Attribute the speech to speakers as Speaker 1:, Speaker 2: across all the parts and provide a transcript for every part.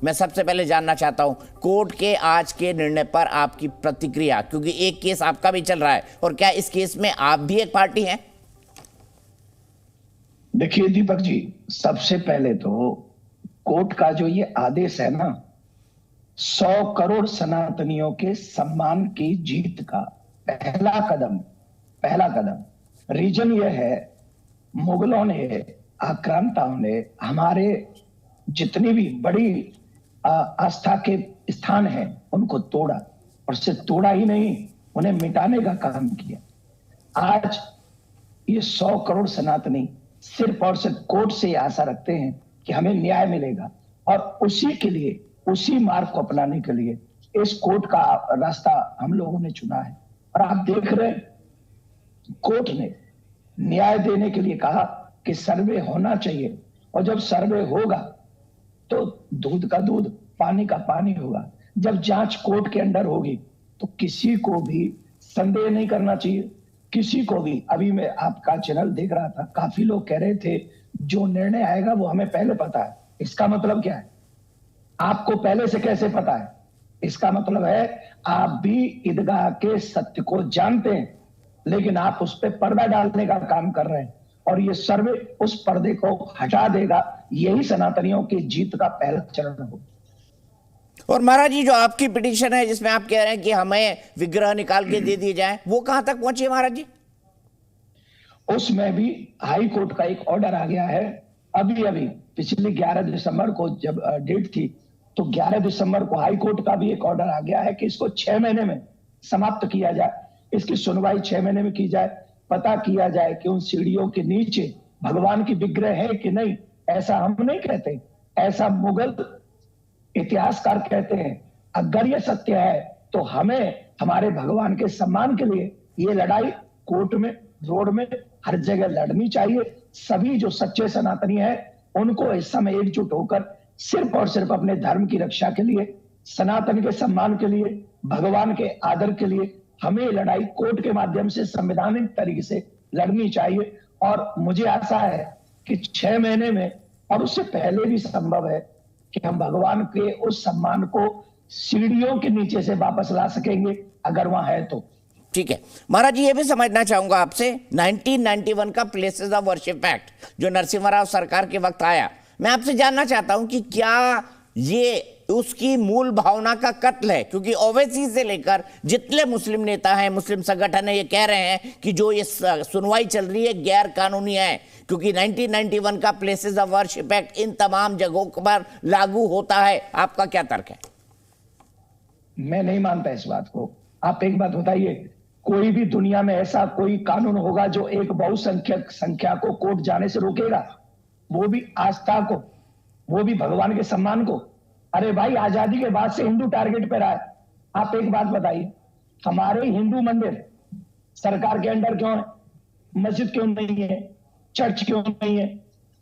Speaker 1: मैं सबसे पहले जानना चाहता हूं कोर्ट के आज के निर्णय पर आपकी प्रतिक्रिया, क्योंकि एक केस आपका भी चल रहा है, और क्या इस केस में आप भी एक पार्टी हैं?
Speaker 2: देखिए दीपक जी, सबसे पहले तो कोर्ट का जो ये आदेश है ना, 100 करोड़ सनातनियों के सम्मान की जीत का पहला कदम रीजन ये है, मुगलों ने, आक्रांताओं ने हमारे जितनी भी बड़ी आस्था के स्थान हैं उनको तोड़ा, और सिर्फ तोड़ा ही नहीं, उन्हें मिटाने का काम किया। आज ये 100 करोड़ सनातनी सिर्फ और सिर्फ कोर्ट से ये आशा रखते हैं कि हमें न्याय मिलेगा, और उसी के लिए, उसी मार्ग को अपनाने के लिए इस कोर्ट का रास्ता हम लोगों ने चुना है। और आप देख रहे हैं, कोर्ट ने न्याय देने के लिए कहा कि सर्वे होना चाहिए, और जब सर्वे होगा तो दूध का दूध, पानी का पानी होगा। जब जांच कोर्ट के अंडर होगी तो किसी को भी संदेह नहीं करना चाहिए, किसी को भी। अभी मैं आपका चैनल देख रहा था, काफी लोग कह रहे थे जो निर्णय आएगा वो हमें पहले पता है। इसका मतलब क्या है? आपको पहले से कैसे पता है? इसका मतलब है आप भी ईदगाह के सत्य को जानते हैं, लेकिन आप उस पर पर्दा डालने का काम कर रहे हैं, और ये सर्वे उस पर्दे को हटा देगा। यही सनातनियों की जीत का पहला चरण होगा।
Speaker 1: और महाराज जी, जो आपकी पिटीशन है जिसमें आप कह रहे हैं कि हमें विग्रह निकाल के दे दिए जाए, वो कहां तक पहुंची है महाराज जी?
Speaker 2: उसमें भी हाई कोर्ट का एक ऑर्डर आ गया है। अभी पिछले 11 दिसंबर को जब डेट थी, तो 11 दिसंबर को हाई कोर्ट का भी एक ऑर्डर आ गया है कि इसको 6 महीने में समाप्त किया जाए, इसकी सुनवाई 6 महीने में की जाए, पता किया जाए कि उन सीढ़ियों के नीचे भगवान की विग्रह है कि नहीं। ऐसा हम नहीं कहते, ऐसा मुगल इतिहासकार कहते हैं। अगर ये सत्य है तो हमें हमारे भगवान के सम्मान के लिए ये लड़ाई कोर्ट में, रोड में, हर जगह लड़नी चाहिए। सभी जो सच्चे सनातनी हैं उनको इस समय एकजुट होकर सिर्फ और सिर्फ अपने धर्म की रक्षा के लिए, सनातन के सम्मान के लिए, भगवान के आदर के लिए हमें लड़ाई कोर्ट के माध्यम से संवैधानिक तरीके से लड़नी चाहिए। और मुझे आशा है कि 6 महीने में, और उससे पहले भी संभव है, कि हम भगवान के उस सम्मान को सीढ़ियों के नीचे से वापस ला सकेंगे, अगर वहां है तो।
Speaker 1: ठीक है महाराज जी, ये भी समझना चाहूंगा आपसे, 1991 का प्लेसेस ऑफ वर्शिप एक्ट जो नरसिम्हा राव सरकार के वक्त आया, मैं आपसे जानना चाहता हूं कि क्या ये उसकी मूल भावना का कत्ल है? क्योंकि ओवैसी से लेकर जितने मुस्लिम नेता हैं, मुस्लिम संगठन है, ये कह रहे हैं कि जो ये सुनवाई चल रही है गैर कानूनी है, क्योंकि 1991 का places of worship act in तमाम जगहों पर लागू होता है। आपका क्या तर्क है?
Speaker 2: मैं नहीं मानता इस बात को। आप एक बात बताइए, कोई भी दुनिया में ऐसा कोई कानून होगा जो एक बहुसंख्यक संख्या को कोर्ट जाने से रोकेगा? वो भी आस्था को, वो भी भगवान के सम्मान को। अरे भाई, आजादी के बाद से हिंदू टारगेट पे रहा है। आप एक बात बताइए, हमारे हिंदू मंदिर सरकार के अंडर क्यों है? मस्जिद क्यों नहीं है? चर्च क्यों नहीं है?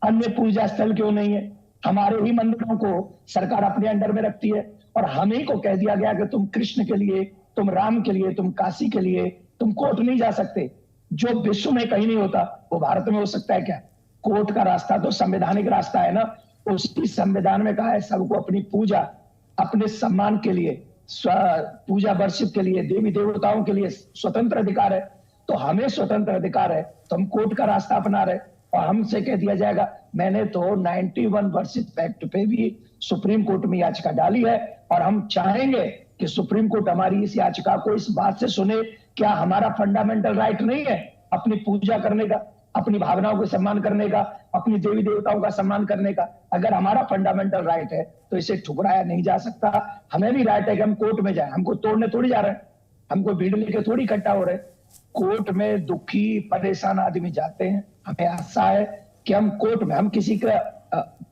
Speaker 2: अन्य पूजा स्थल क्यों नहीं है? हमारे ही मंदिरों को सरकार अपने अंडर में रखती है, और हम ही को कह दिया गया कि तुम कृष्ण के लिए, तुम राम के लिए, तुम काशी के लिए तुम कोर्ट नहीं जा सकते। जो विश्व में कहीं नहीं होता वो भारत में हो सकता है क्या? कोर्ट का रास्ता तो संवैधानिक रास्ता है ना। उसी संविधान में कहा है सबको अपनी पूजा, अपने सम्मान के लिए, पूजा वर्शिप के लिए, देवी देवताओं के लिए स्वतंत्र अधिकार है। तो हमें स्वतंत्र अधिकार है, तो हम कोर्ट का रास्ता अपना रहे, और हमसे कह दिया जाएगा। मैंने तो 91 वर्शिप एक्ट पे भी सुप्रीम कोर्ट में याचिका डाली है, और हम चाहेंगे कि सुप्रीम कोर्ट हमारी इस याचिका को इस बात से सुने, क्या हमारा फंडामेंटल राइट नहीं है अपनी पूजा करने का, अपनी भावनाओं को सम्मान करने का, अपनी देवी देवताओं का सम्मान करने का? अगर हमारा फंडामेंटल राइट है तो इसे ठुकराया नहीं जा सकता। हमें भी राइट है कि हम कोर्ट में जाए, हमको तोड़ने थोड़ी जा रहे हैं, हमको भीड़ लेके थोड़ी इकट्ठा हो रहे हैं। कोर्ट में दुखी परेशान आदमी जाते हैं। हमें आशा है कि हम कोर्ट में, हम किसी का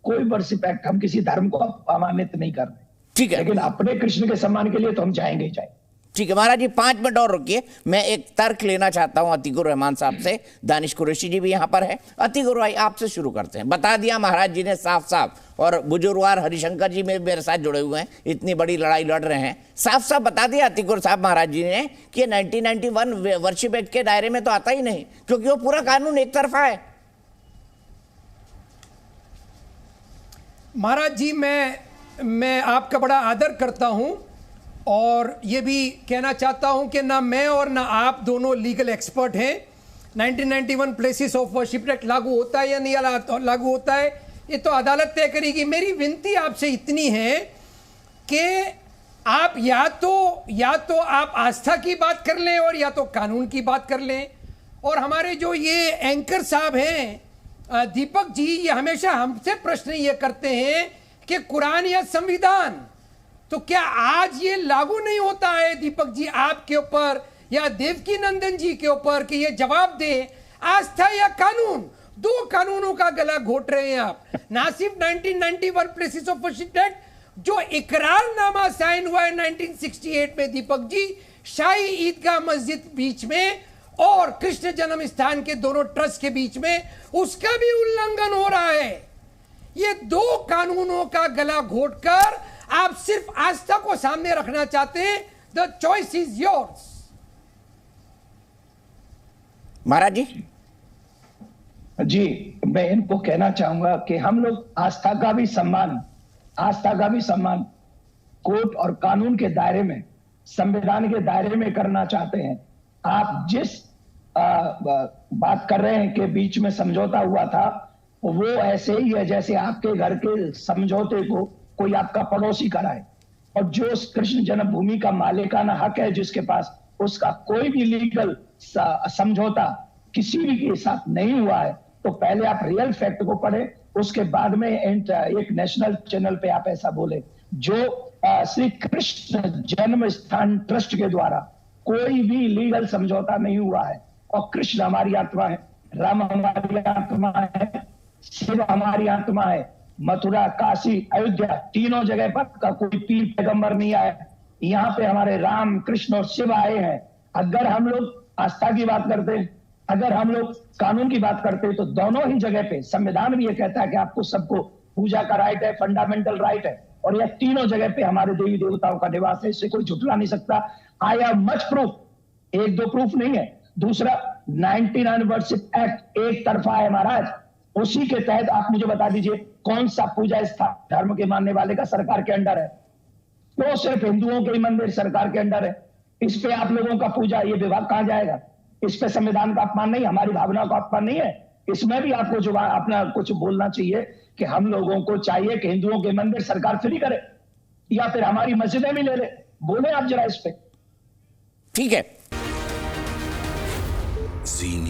Speaker 2: कोई वर्शिप एक्ट, हम किसी धर्म को अमान्य नहीं कर रहे,
Speaker 1: ठीक है,
Speaker 2: लेकिन अपने कृष्ण के सम्मान के लिए तो हम जाएंगे ही जाएंगे।
Speaker 1: ठीक है महाराज जी, 5 मिनट और रुकिए, मैं एक तर्क लेना चाहता हूं अतीकुर रहमान साहब से। दानिश कुरैशी जी भी यहां पर है। अतीकुर भाई, आपसे शुरू करते हैं। बता दिया महाराज जी ने साफ साफ, और बुजुर्गवार हरिशंकर जी मेरे साथ जुड़े हुए हैं, इतनी बड़ी लड़ाई लड़ रहे हैं, साफ साफ बता दिया अतीकुर साहब महाराज जी ने कि 1991 वर्शिप एक्ट के दायरे में तो आता ही नहीं, क्योंकि वो पूरा कानून एक तरफा है।
Speaker 3: महाराज जी, मैं मैं आपका बड़ा आदर करता हूं और ये भी कहना चाहता हूं कि ना मैं और ना आप दोनों लीगल एक्सपर्ट हैं। 1991 प्लेसेस ऑफ वर्शिप एक्ट लागू होता है या नहीं लागू होता है, ये तो अदालत तय करेगी। मेरी विनती आपसे इतनी है कि आप या तो आप आस्था की बात कर लें और या तो कानून की बात कर लें। और हमारे जो ये एंकर साहब हैं दीपक जी, ये हमेशा हमसे प्रश्न ये करते हैं कि कुरान या संविधान, तो क्या आज ये लागू नहीं होता है दीपक जी आपके ऊपर या देवकी नंदन जी के ऊपर कि ये जवाब दे, आस्था या कानून? दो कानूनों का गला घोट रहे हैं आप। ना सिर्फ 1991 प्लेसेस ऑफ वर्शिप एक्ट जो इकरारनामा साइन हुआ है 1968 में दीपक जी, शाही ईदगाह मस्जिद बीच में और कृष्ण जन्म स्थान के दोनों ट्रस्ट के बीच में, उसका भी उल्लंघन हो रहा है। ये दो कानूनों का गला घोटकर आप सिर्फ आस्था को सामने रखना चाहते हैं। The choice is yours.
Speaker 1: Maharaj
Speaker 2: ji, मैं इनको कहना चाहूंगा कि हम लोग आस्था का भी सम्मान कोर्ट और कानून के दायरे में, संविधान के दायरे में करना चाहते हैं। आप जिस बात कर रहे हैं कि बीच में समझौता हुआ था, वो ऐसे ही है जैसे आपके घर के समझौते को कोई आपका पड़ोसी कराए। और जो कृष्ण जन्मभूमि का मालिकाना हक है जिसके पास, उसका कोई भी लीगल समझौता किसी भी के साथ नहीं हुआ है। तो पहले आप रियल फैक्ट को पढ़े, उसके बाद में एक नेशनल चैनल पे आप ऐसा बोले। जो श्री कृष्ण जन्म स्थान ट्रस्ट के द्वारा कोई भी लीगल समझौता नहीं हुआ है। और कृष्ण हमारी आत्मा है, राम हमारी आत्मा है, शिव हमारी आत्मा है। मथुरा, काशी, अयोध्या तीनों जगह पर का कोई पीर पैगंबर नहीं आया। यहाँ पे हमारे राम, कृष्ण और शिव आए हैं। अगर हम लोग आस्था की बात करते हैं, अगर हम लोग कानून की बात करते हैं, तो दोनों ही जगह पे संविधान भी ये कहता है कि आपको सबको पूजा का राइट है, फंडामेंटल राइट है। और यह तीनों जगह पे हमारे देवी देवताओं का निवास है, इससे कोई झुठला नहीं सकता। आई हैव मच प्रूफ, एक दो प्रूफ नहीं है। दूसरा, 99 वर्शिप एक्ट एक तरफा है महाराज। उसी के तहत आप मुझे बता दीजिए कौन सा पूजा स्थान धर्म के मानने वाले का सरकार के अंडर है? तो सिर्फ हिंदुओं के ही मंदिर सरकार के अंडर है। इस पे आप लोगों का पूजा ये विभाग कहां जाएगा? इस पे संविधान का अपमान नहीं, हमारी भावना का अपमान नहीं है। इसमें भी आपको जो अपना कुछ बोलना चाहिए कि हम लोगों को चाहिए कि हिंदुओं के मंदिर सरकार फ्री करे या फिर हमारी मस्जिदें भी ले ले। बोले आप जरा इस पे।
Speaker 1: ठीक है।
Speaker 4: जी